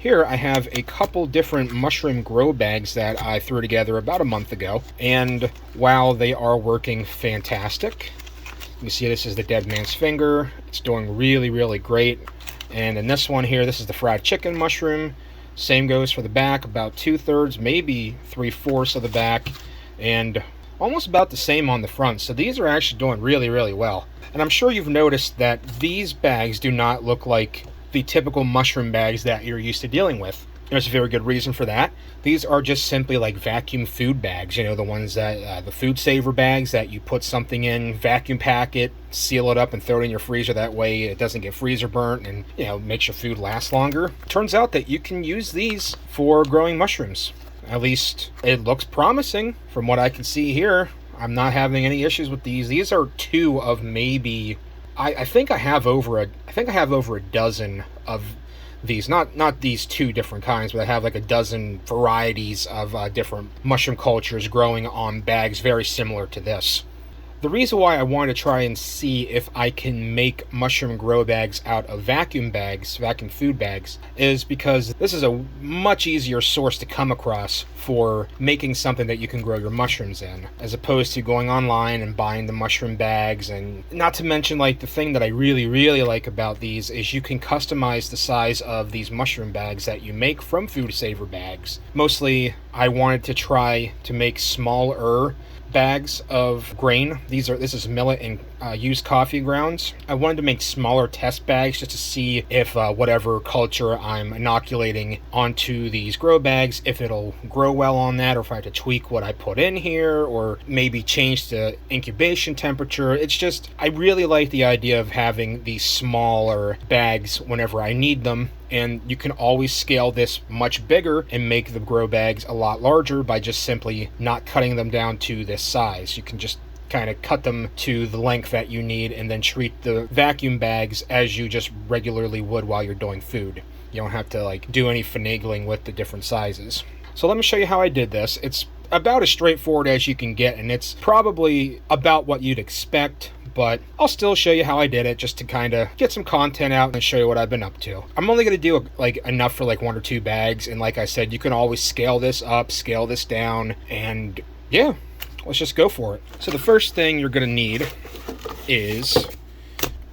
Here I have a couple different mushroom grow bags that I threw together about a month ago, and while they are working fantastic, you see this is the dead man's finger. It's doing really great. And in this one here, this is the fried chicken mushroom. Same goes for the back, about 2/3, maybe 3/4 of the back, and almost about the same on the front. So these are actually doing really well. And I'm sure you've noticed that these bags do not look like the typical mushroom bags that you're used to dealing with. There's a very good reason for that. These are just simply like vacuum food bags, you know, the ones that, the food saver bags that you put something in, vacuum pack it, seal it up and throw it in your freezer. That way it doesn't get freezer burnt and, you know, makes your food last longer. Turns out that you can use these for growing mushrooms. At least it looks promising from what I can see here. I'm not having any issues with these. These are two of maybe, I think I have over a dozen of these, not these two different kinds, but I have like a dozen varieties of different mushroom cultures growing on bags very similar to this. The reason why I wanted to try and see if I can make mushroom grow bags out of vacuum food bags, is because this is a much easier source to come across for making something that you can grow your mushrooms in, as opposed to going online and buying the mushroom bags. And not to mention, like, the thing that I really like about these is you can customize the size of these mushroom bags that you make from food saver bags. Mostly I wanted to try to make smaller bags of grain. This is millet and used coffee grounds. I wanted to make smaller test bags just to see if whatever culture I'm inoculating onto these grow bags, if it'll grow well on that, or if I have to tweak what I put in here, or maybe change the incubation temperature. It's just, I really like the idea of having these smaller bags whenever I need them. And you can always scale this much bigger and make the grow bags a lot larger by just simply not cutting them down to this size. You can just kind of cut them to the length that you need and then treat the vacuum bags as you just regularly would while you're doing food. You don't have to like do any finagling with the different sizes. So let me show you how I did this. It's about as straightforward as you can get, and it's probably about what you'd expect, but I'll still show you how I did it just to kind of get some content out and show you what I've been up to. I'm only going to do like enough for like 1 or 2 bags, and like I said, you can always scale this up, scale this down, and yeah, let's just go for it. So the first thing you're going to need is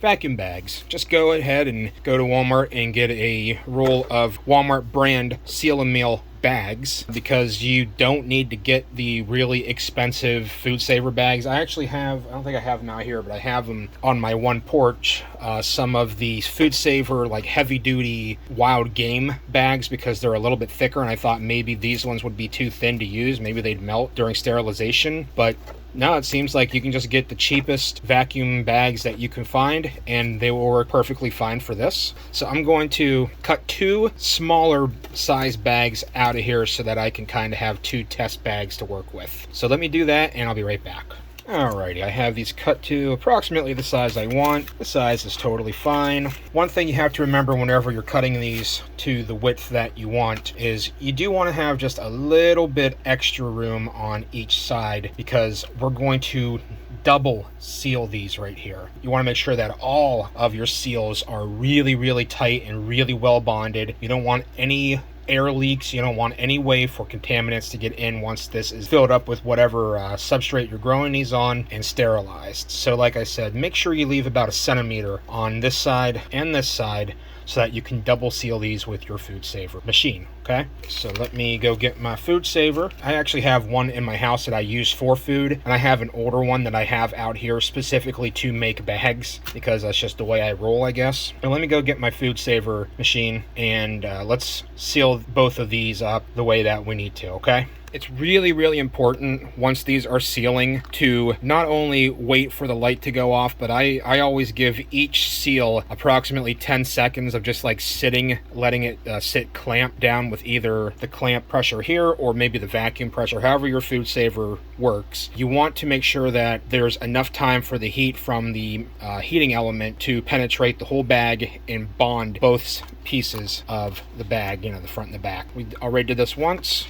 vacuum bags. Just go ahead and go to Walmart and get a roll of Walmart brand Seal and Meal bags, because you don't need to get the really expensive food saver bags. I don't think I have them out here, but I have them on my one porch. Some of these food saver like heavy duty wild game bags, because they're a little bit thicker, and I thought maybe these ones would be too thin to use. Maybe they'd melt during sterilization, but no, it seems like you can just get the cheapest vacuum bags that you can find, and they will work perfectly fine for this. So I'm going to cut 2 smaller size bags out of here so that I can kind of have 2 test bags to work with. So let me do that, and I'll be right back. Alrighty, I have these cut to approximately the size I want. The size is totally fine. One thing you have to remember whenever you're cutting these to the width that you want is you do want to have just a little bit extra room on each side, because we're going to double seal these right here. You want to make sure that all of your seals are really tight and really well bonded. You don't want any air leaks. You don't want any way for contaminants to get in once this is filled up with whatever substrate you're growing these on and sterilized. So like I said, make sure you leave about 1 centimeter on this side and this side so that you can double seal these with your food saver machine. Okay, so let me go get my food saver. I actually have one in my house that I use for food, and I have an older one that I have out here specifically to make bags, because that's just the way I roll, I guess. And let me go get my food saver machine, and let's seal both of these up the way that we need to, okay? It's really important once these are sealing to not only wait for the light to go off, but I always give each seal approximately 10 seconds of just like sitting, letting it sit clamped down with either the clamp pressure here or maybe the vacuum pressure, however your food saver works. You want to make sure that there's enough time for the heat from the heating element to penetrate the whole bag and bond both pieces of the bag, you know, the front and the back. We already did this once.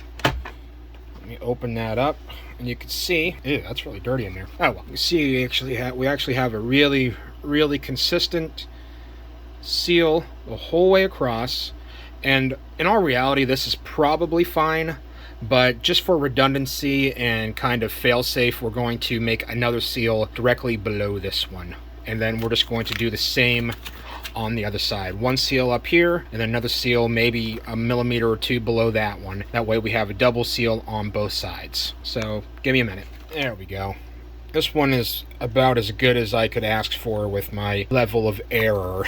Let me open that up, and you can see, ew, that's really dirty in there. Oh well, you see we actually have a really consistent seal the whole way across, And in all reality, this is probably fine, but just for redundancy and kind of fail-safe, we're going to make another seal directly below this one. And then we're just going to do the same on the other side. One seal up here, and then another seal maybe a millimeter or two below that one. That way we have a double seal on both sides. So give me a minute. There we go. This one is about as good as I could ask for with my level of error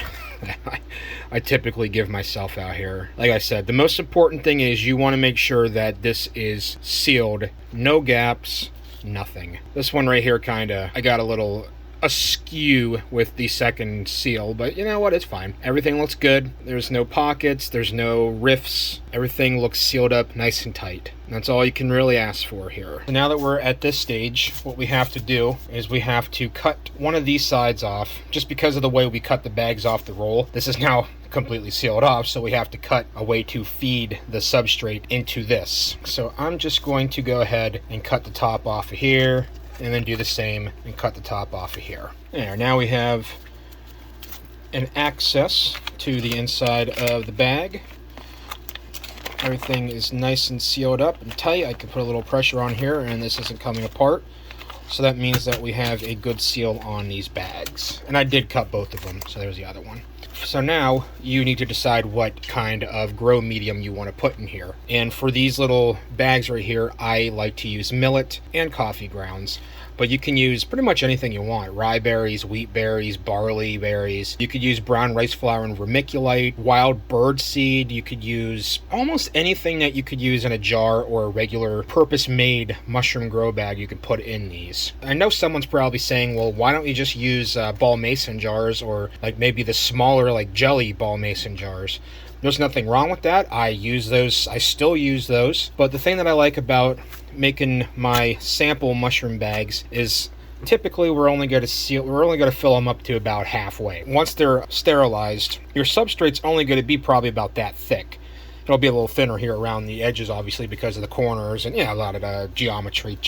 I typically give myself out here. Like I said, the most important thing is you want to make sure that this is sealed. No gaps, nothing. This one right here I got a little askew with the second seal, but you know what, it's fine. Everything looks good. There's no pockets, there's no rifts. Everything looks sealed up nice and tight. And that's all you can really ask for here. So now that we're at this stage, what we have to do is we have to cut one of these sides off. Just because of the way we cut the bags off the roll, this is now completely sealed off, so we have to cut a way to feed the substrate into this. So I'm just going to go ahead and cut the top off of here, and then do the same and cut the top off of here. There, now we have an access to the inside of the bag. Everything is nice and sealed up and tight. I can put a little pressure on here and this isn't coming apart. So that means that we have a good seal on these bags. And I did cut both of them, so there's the other one. So now you need to decide what kind of grow medium you want to put in here. And for these little bags right here, I like to use millet and coffee grounds. But you can use pretty much anything you want. Rye berries, wheat berries, barley berries. You could use brown rice flour and vermiculite, wild bird seed. You could use almost anything that you could use in a jar or a regular purpose-made mushroom grow bag you could put in these. I know someone's probably saying, well, why don't you just use ball mason jars, or like maybe the smaller like jelly ball mason jars. There's nothing wrong with that. I use those. I still use those. But the thing that I like about making my sample mushroom bags is typically we're only going to fill them up to about halfway. Once they're sterilized, your substrate's only going to be probably about that thick. It'll be a little thinner here around the edges, obviously, because of the corners and a lot of the geometry.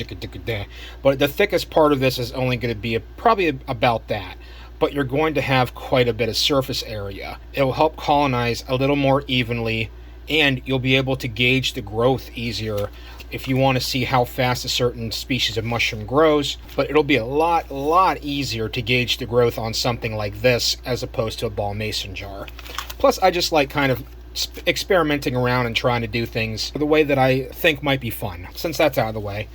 But the thickest part of this is only going to be probably about that. But you're going to have quite a bit of surface area. It will help colonize a little more evenly, and you'll be able to gauge the growth easier if you want to see how fast a certain species of mushroom grows. But it'll be a lot easier to gauge the growth on something like this as opposed to a ball mason jar. Plus, I just like kind of experimenting around and trying to do things the way that I think might be fun. Since that's out of the way,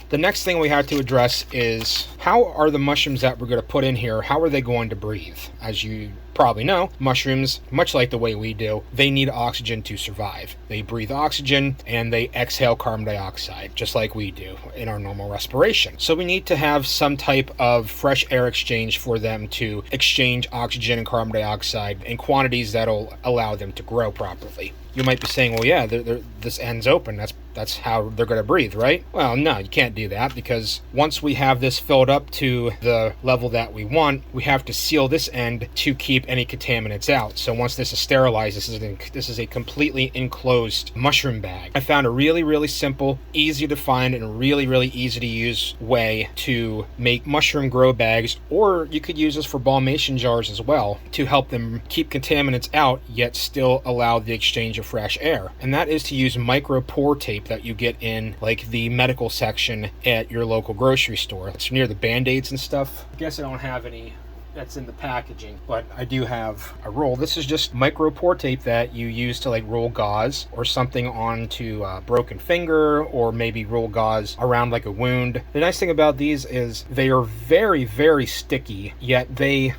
the next thing we have to address is how are the mushrooms that we're going to put in here, how are they going to breathe? As you probably know, mushrooms, much like the way we do, they need oxygen to survive. They breathe oxygen and they exhale carbon dioxide, just like we do in our normal respiration. So we need to have some type of fresh air exchange for them to exchange oxygen and carbon dioxide in quantities that'll allow them to grow properly. You might be saying, well, yeah, this end's open. That's how they're going to breathe, right? Well, no, you can't do that, because once we have this filled up to the level that we want, we have to seal this end to keep any contaminants out. So once this is sterilized, this is a completely enclosed mushroom bag. I found a really simple, easy to find, and really easy to use way to make mushroom grow bags, or you could use this for ball mason jars as well, to help them keep contaminants out, yet still allow the exchange of fresh air. And that is to use micro pour tape that you get in like the medical section at your local grocery store. It's near the Band-Aids and stuff. I guess I don't have any that's in the packaging, but I do have a roll. This is just micro pour tape that you use to like roll gauze or something onto a broken finger, or maybe roll gauze around like a wound. The nice thing about these is they are very sticky, yet I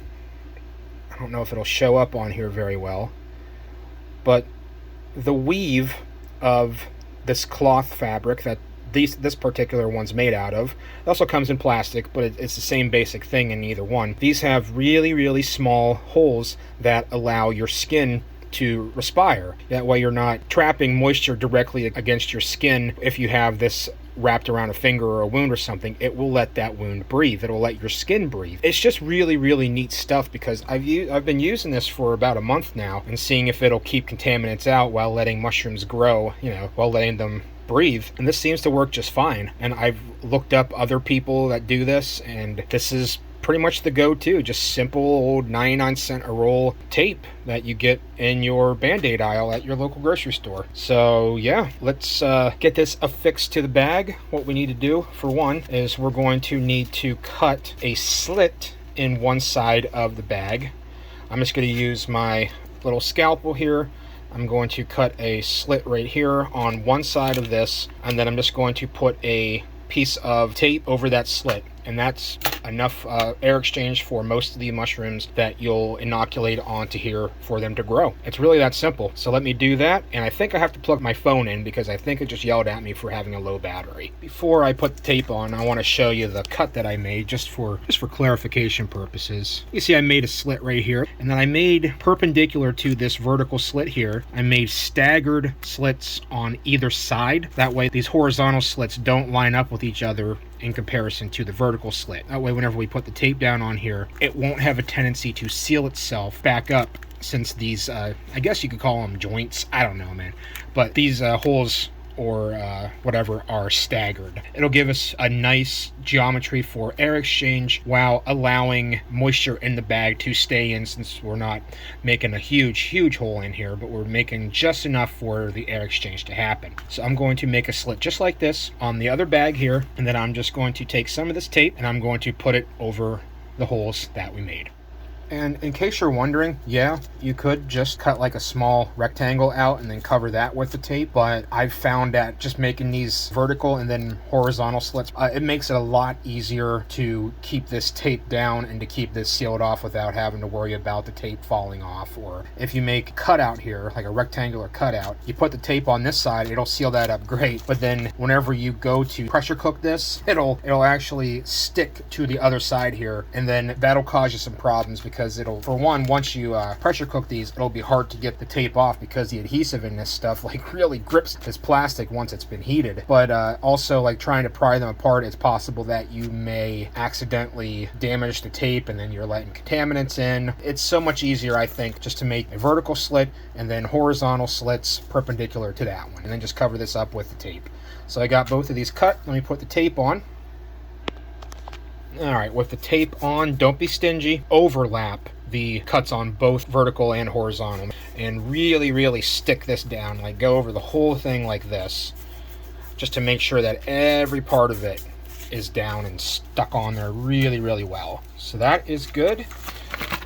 don't know if it'll show up on here very well, but the weave of this cloth fabric that this particular one's made out of, it also comes in plastic, but it's the same basic thing in either one. These have really small holes that allow your skin to respire. That way you're not trapping moisture directly against your skin. If you have this wrapped around a finger or a wound or something, it will let that wound breathe. It'll let your skin breathe. It's just really neat stuff, because I've been using this for about a month now and seeing if it'll keep contaminants out while letting mushrooms grow, while letting them breathe, and this seems to work just fine. And I've looked up other people that do this, and this is pretty much the go-to, just simple old 99-cent a roll tape that you get in your Band-Aid aisle at your local grocery store. So yeah, let's get this affixed to the bag. What we need to do, for one, is we're going to need to cut a slit in one side of the bag. I'm just going to use my little scalpel here. I'm going to cut a slit right here on one side of this, and then I'm just going to put a piece of tape over that slit, and that's enough air exchange for most of the mushrooms that you'll inoculate onto here for them to grow. It's really that simple. So let me do that, and I think I have to plug my phone in because I think it just yelled at me for having a low battery. Before I put the tape on, I want to show you the cut that I made just for clarification purposes. You see I made a slit right here, and then I made perpendicular to this vertical slit here, I made staggered slits on either side. That way these horizontal slits don't line up with each other in comparison to the vertical slit. That way whenever we put the tape down on here, it won't have a tendency to seal itself back up, since these I guess you could call them joints, I don't know, man, but these holes or whatever are staggered. It'll give us a nice geometry for air exchange while allowing moisture in the bag to stay in, since we're not making a huge hole in here, but we're making just enough for the air exchange to happen. So I'm going to make a slit just like this on the other bag here, and then I'm just going to take some of this tape and I'm going to put it over the holes that we made. And in case you're wondering, yeah, you could just cut like a small rectangle out and then cover that with the tape, but I've found that just making these vertical and then horizontal slits, it makes it a lot easier to keep this tape down and to keep this sealed off without having to worry about the tape falling off. Or if you make a cutout here, like a rectangular cutout, you put the tape on this side, it'll seal that up great, but then whenever you go to pressure cook this, it'll actually stick to the other side here, and then that'll cause you some problems, because it'll, for one, once you pressure cook these, it'll be hard to get the tape off because the adhesive in this stuff like really grips this plastic once it's been heated. But also, like, trying to pry them apart, it's possible that you may accidentally damage the tape and then you're letting contaminants in. It's so much easier, I think, just to make a vertical slit and then horizontal slits perpendicular to that one, and then just cover this up with the tape. So I got both of these cut. Let me put the tape on. Alright, with the tape on, don't be stingy. Overlap the cuts on both vertical and horizontal, and really stick this down. Like, go over the whole thing like this, just to make sure that every part of it is down and stuck on there really well. So that is good.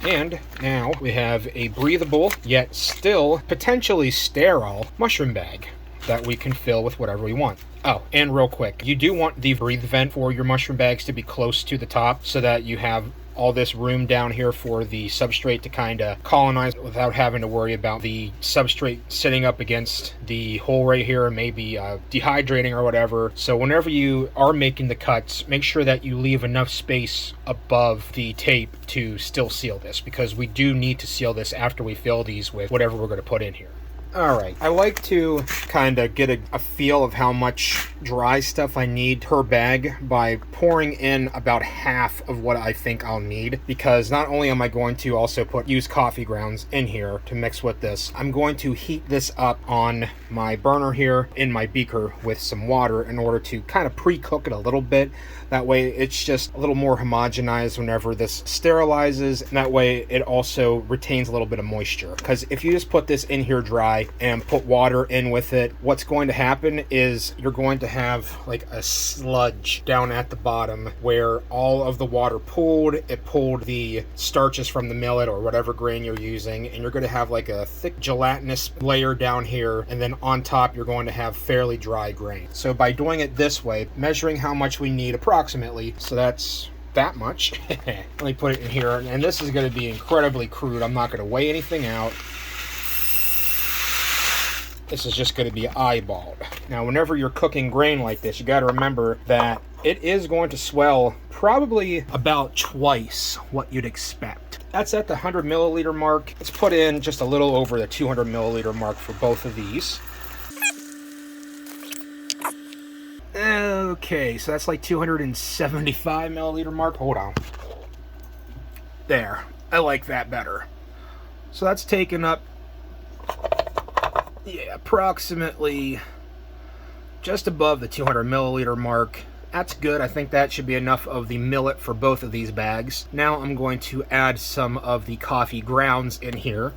And now we have a breathable, yet still potentially sterile mushroom bag that we can fill with whatever we want. Oh, and real quick, you do want the breathe vent for your mushroom bags to be close to the top, so that you have all this room down here for the substrate to kind of colonize without having to worry about the substrate sitting up against the hole right here and maybe dehydrating or whatever. So whenever you are making the cuts, make sure that you leave enough space above the tape to still seal this, because we do need to seal this after we fill these with whatever we're going to put in here. Alright, I like to kind of get a feel of how much dry stuff I need per bag by pouring in about half of what I think I'll need, because not only am I going to also use coffee grounds in here to mix with this, I'm going to heat this up on my burner here in my beaker with some water in order to kind of pre-cook it a little bit. That way it's just a little more homogenized whenever this sterilizes, and that way it also retains a little bit of moisture. Because if you just put this in here dry and put water in with it, what's going to happen is you're going to have like a sludge down at the bottom where all of the water pulled the starches from the millet or whatever grain you're using, and you're going to have like a thick gelatinous layer down here, and then on top you're going to have fairly dry grain. So by doing it this way, measuring how much we need approximately, so that's that much. Let me put it in here, and this is going to be incredibly crude. I'm not going to weigh anything out. This is just going to be eyeballed. Now, whenever you're cooking grain like this, you got to remember that it is going to swell probably about twice what you'd expect. That's at the 100 milliliter mark. Let's put in just a little over the 200 milliliter mark for both of these. Okay, so that's like 275 milliliter mark. Hold on. There. I like that better. So that's taken up, yeah, approximately just above the 200 milliliter mark. That's good. I think that should be enough of the millet for both of these bags. Now I'm going to add some of the coffee grounds in here.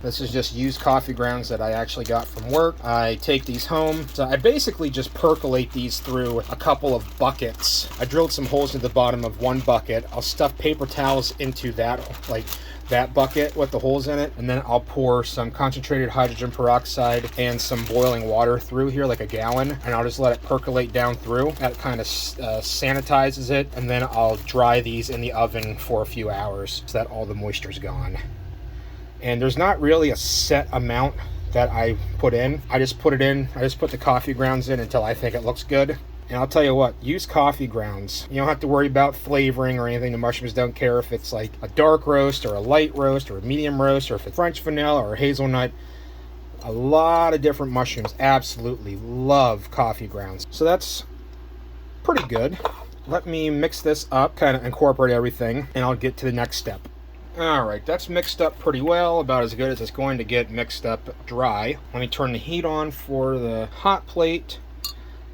This is just used coffee grounds that I actually got from work. I take these home. So I basically just percolate these through a couple of buckets. I drilled some holes in the bottom of one bucket. I'll stuff paper towels into that, like that bucket with the holes in it, and then I'll pour some concentrated hydrogen peroxide and some boiling water through here, like a gallon, and I'll just let it percolate down through. That kind of sanitizes it, and then I'll dry these in the oven for a few hours so that all the moisture's gone. And there's not really a set amount that I put in. I just put the coffee grounds in until I think it looks good. And I'll tell you what, use coffee grounds. You don't have to worry about flavoring or anything. The mushrooms don't care if it's like a dark roast or a light roast or a medium roast or if it's French vanilla or hazelnut. A lot of different mushrooms absolutely love coffee grounds. So that's pretty good. Let me mix this up, kind of incorporate everything, and I'll get to the next step. Alright, that's mixed up pretty well, about as good as it's going to get mixed up dry. Let me turn the heat on for the hot plate.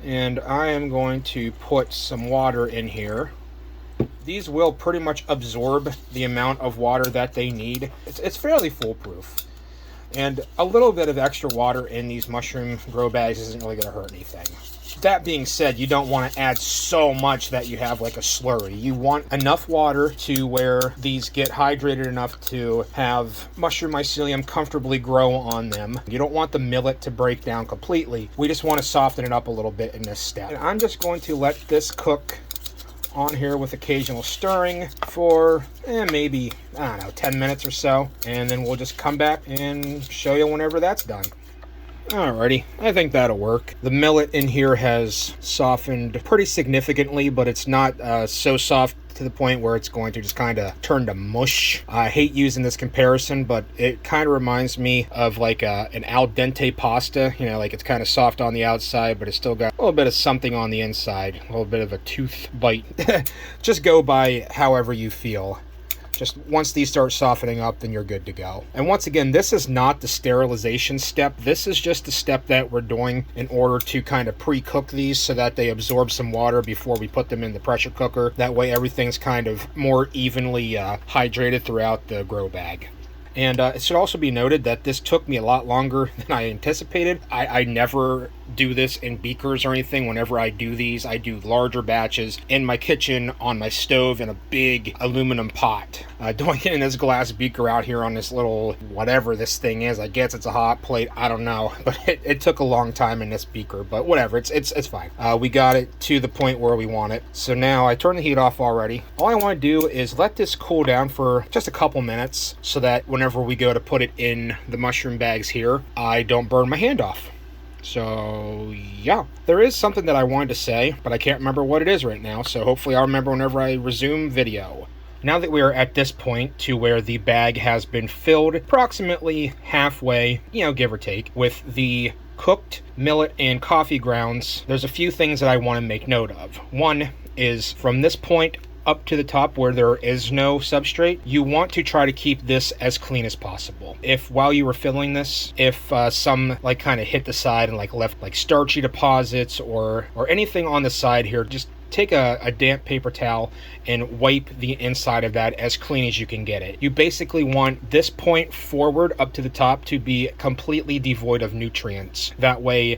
And I am going to put some water in here. These will pretty much absorb the amount of water that they need. It's fairly foolproof. And a little bit of extra water in these mushroom grow bags isn't really going to hurt anything. That being said, you don't want to add so much that you have like a slurry. You want enough water to where these get hydrated enough to have mushroom mycelium comfortably grow on them. You don't want the millet to break down completely. We just want to soften it up a little bit in this step. And I'm just going to let this cook on here with occasional stirring for maybe, I don't know, 10 minutes or so. And then we'll just come back and show you whenever that's done. Alrighty, I think that'll work. The millet in here has softened pretty significantly, but it's not so soft to the point where it's going to just kind of turn to mush. I hate using this comparison, but it kind of reminds me of like an al dente pasta. You know, like it's kind of soft on the outside, but it's still got a little bit of something on the inside, a little bit of a tooth bite. Just go by however you feel. Just once these start softening up, then you're good to go. And once again, this is not the sterilization step. This is just the step that we're doing in order to kind of pre-cook these so that they absorb some water before we put them in the pressure cooker. That way everything's kind of more evenly hydrated throughout the grow bag. And it should also be noted that this took me a lot longer than I anticipated. I never do this in beakers or anything. Whenever I do these, I do larger batches in my kitchen on my stove in a big aluminum pot. Doing it in this glass beaker out here on this little whatever this thing is. I guess it's a hot plate. I don't know. But it took a long time in this beaker. But whatever. It's fine. We got it to the point where we want it. So now I turn the heat off already. All I want to do is let this cool down for just a couple minutes so that whenever we go to put it in the mushroom bags here, I don't burn my hand off. So yeah, there is something that I wanted to say, but I can't remember what it is right now, so hopefully I'll remember whenever I resume video. Now that we are at this point to where the bag has been filled approximately halfway, give or take, with the cooked millet and coffee grounds, there's a few things that I want to make note of. One is from this point up to the top where there is no substrate, you want to try to keep this as clean as possible. If while you were filling this, if some kind of hit the side and left starchy deposits or anything on the side here, just take a damp paper towel and wipe the inside of that as clean as you can get it. You basically want this point forward up to the top to be completely devoid of nutrients. That way,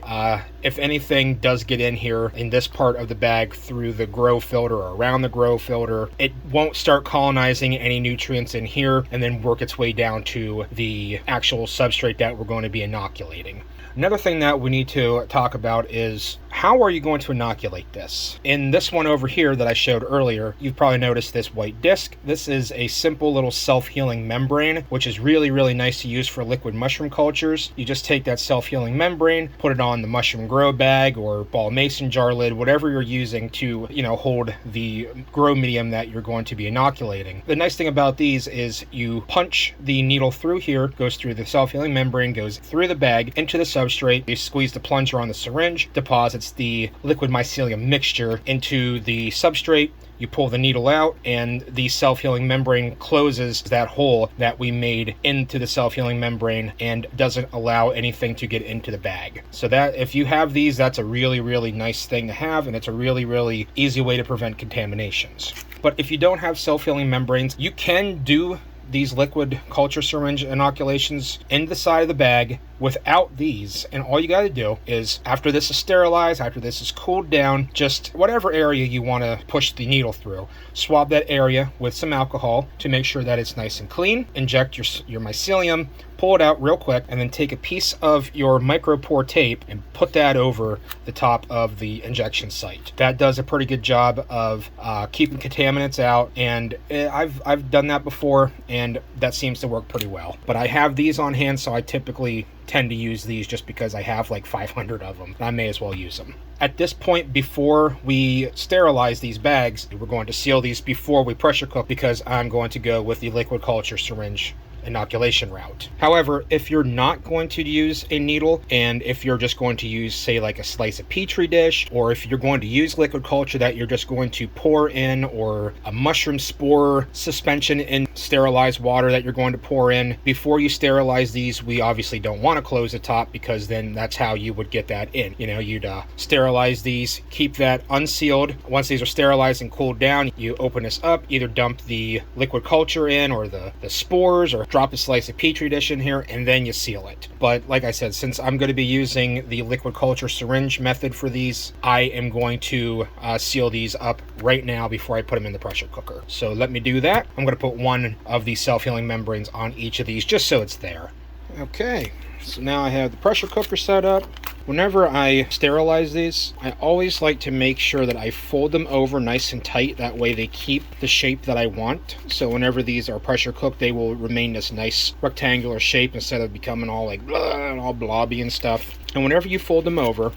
if anything does get in here in this part of the bag through the grow filter or around the grow filter, it won't start colonizing any nutrients in here and then work its way down to the actual substrate that we're going to be inoculating. Another thing that we need to talk about is how are you going to inoculate this? In this one over here that I showed earlier, you've probably noticed this white disc. This is a simple little self-healing membrane, which is really, really nice to use for liquid mushroom cultures. You just take that self-healing membrane, put it on the mushroom grow bag or ball mason jar lid, whatever you're using to, hold the grow medium that you're going to be inoculating. The nice thing about these is you punch the needle through here, goes through the self-healing membrane, goes through the bag into the substrate. You squeeze the plunger on the syringe, deposits the liquid mycelium mixture into the substrate, you pull the needle out, and the self-healing membrane closes that hole that we made into the self-healing membrane and doesn't allow anything to get into the bag. So that if you have these, that's a really, really nice thing to have, and it's a really, really easy way to prevent contaminations. But if you don't have self-healing membranes, you can do these liquid culture syringe inoculations in the side of the bag without these, and all you got to do is, after this is sterilized, after this is cooled down, just whatever area you want to push the needle through, swab that area with some alcohol to make sure that it's nice and clean, inject your mycelium, pull it out real quick, and then take a piece of your micropore tape and put that over the top of the injection site. That does a pretty good job of keeping contaminants out, and I've done that before, and that seems to work pretty well. But I have these on hand, so I typically tend to use these just because I have like 500 of them. I may as well use them. At this point, before we sterilize these bags, we're going to seal these before we pressure cook, because I'm going to go with the liquid culture syringe inoculation route. However, if you're not going to use a needle, and if you're just going to use, say, like a slice of petri dish, or if you're going to use liquid culture that you're just going to pour in, or a mushroom spore suspension in sterilized water that you're going to pour in, before you sterilize these, we obviously don't want to close the top, because then that's how you would get that in. You know, you'd sterilize these, keep that unsealed. Once these are sterilized and cooled down, you open this up, either dump the liquid culture in, or the spores, or drop a slice of petri dish in here, and then you seal it. But like I said, since I'm going to be using the liquid culture syringe method for these, I am going to seal these up right now before I put them in the pressure cooker. So let me do that. I'm going to put one of these self-healing membranes on each of these just so it's there. Okay, so now I have the pressure cooker set up. Whenever I sterilize these, I always like to make sure that I fold them over nice and tight. That way they keep the shape that I want. So whenever these are pressure cooked, they will remain this nice rectangular shape instead of becoming all like blah, and all blobby and stuff. And whenever you fold them over,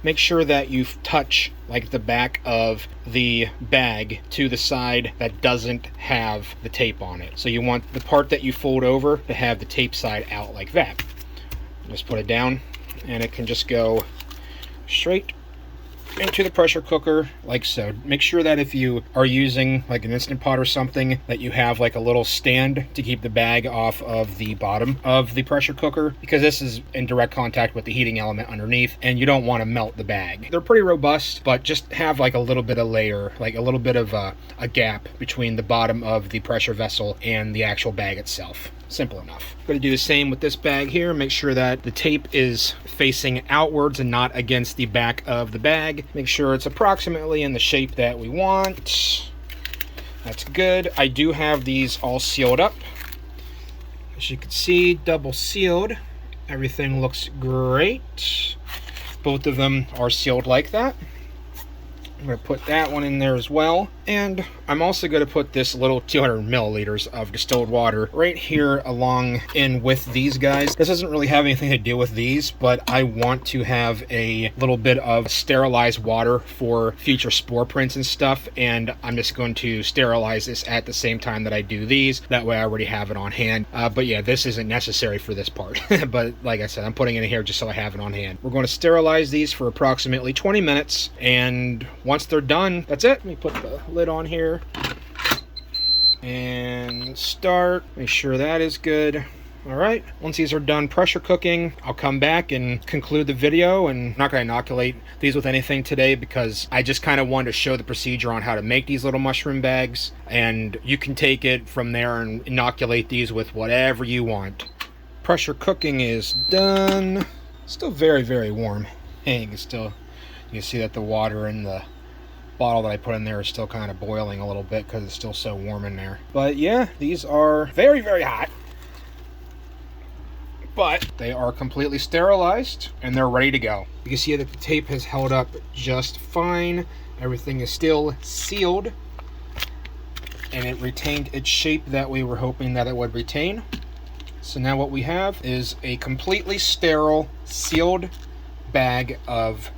make sure that you touch like the back of the bag to the side that doesn't have the tape on it. So you want the part that you fold over to have the tape side out like that. Just put it down, and it can just go straight into the pressure cooker like so. Make sure that if you are using like an Instant Pot or something, that you have like a little stand to keep the bag off of the bottom of the pressure cooker, because this is in direct contact with the heating element underneath, and you don't want to melt the bag. They're pretty robust, but just have like a little bit of layer, like a little bit of a gap between the bottom of the pressure vessel and the actual bag itself. Simple enough. I'm going to do the same with this bag here. Make sure that the tape is facing outwards and not against the back of the bag. Make sure it's approximately in the shape that we want. That's good. I do have these all sealed up. As you can see, double sealed. Everything looks great. Both of them are sealed like that. I'm going to put that one in there as well. And I'm also going to put this little 200 milliliters of distilled water right here along in with these guys. This doesn't really have anything to do with these, but I want to have a little bit of sterilized water for future spore prints and stuff, and I'm just going to sterilize this at the same time that I do these. That way I already have it on hand. But yeah, this isn't necessary for this part. But like I said, I'm putting it in here just so I have it on hand. We're going to sterilize these for approximately 20 minutes, and once they're done, that's it. Let me put the lid on here and start. Make sure that is good. All right, once these are done pressure cooking, I'll come back and conclude the video. And I'm not going to inoculate these with anything today, because I just kind of wanted to show the procedure on how to make these little mushroom bags, and you can take it from there and inoculate these with whatever you want. Pressure cooking is done. Still very, very warm. And you can see that the water in the bottle that I put in there is still kind of boiling a little bit because it's still so warm in there. But yeah, these are very, very hot. But they are completely sterilized and they're ready to go. You can see that the tape has held up just fine. Everything is still sealed, and it retained its shape that we were hoping that it would retain. So now what we have is a completely sterile, sealed bag of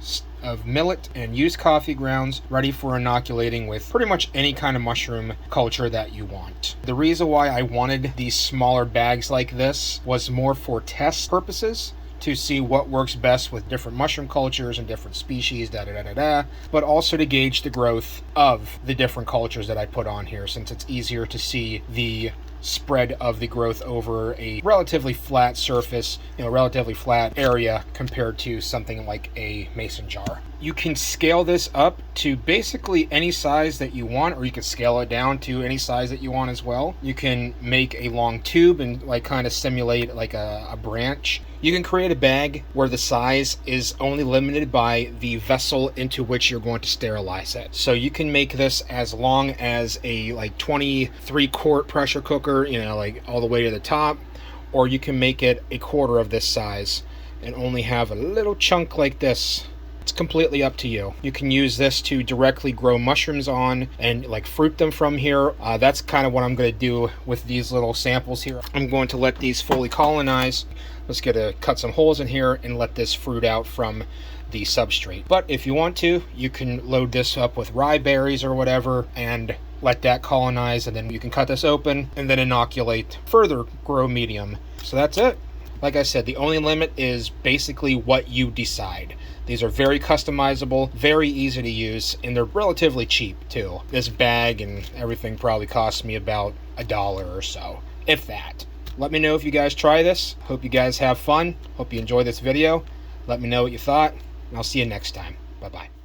millet and used coffee grounds, ready for inoculating with pretty much any kind of mushroom culture that you want. The reason why I wanted these smaller bags like this was more for test purposes, to see what works best with different mushroom cultures and different species, but also to gauge the growth of the different cultures that I put on here, since it's easier to see the spread of the growth over a relatively flat surface, relatively flat area compared to something like a mason jar. You can scale this up to basically any size that you want, or you can scale it down to any size that you want as well. You can make a long tube and like kind of simulate like a branch. You can create a bag where the size is only limited by the vessel into which you're going to sterilize it. So you can make this as long as a like 23-quart pressure cooker, like all the way to the top, or you can make it a quarter of this size and only have a little chunk like this. It's completely up to you. You can use this to directly grow mushrooms on and like fruit them from here. That's kind of what I'm going to do with these little samples here. I'm going to let these fully colonize. Let's cut some holes in here and let this fruit out from the substrate. But if you want to, you can load this up with rye berries or whatever and let that colonize, and then you can cut this open and then inoculate further grow medium. So that's it. Like I said, the only limit is basically what you decide. These are very customizable, very easy to use, and they're relatively cheap too. This bag and everything probably cost me about $1 or so, if that. Let me know if you guys try this. Hope you guys have fun. Hope you enjoy this video. Let me know what you thought, and I'll see you next time. Bye-bye.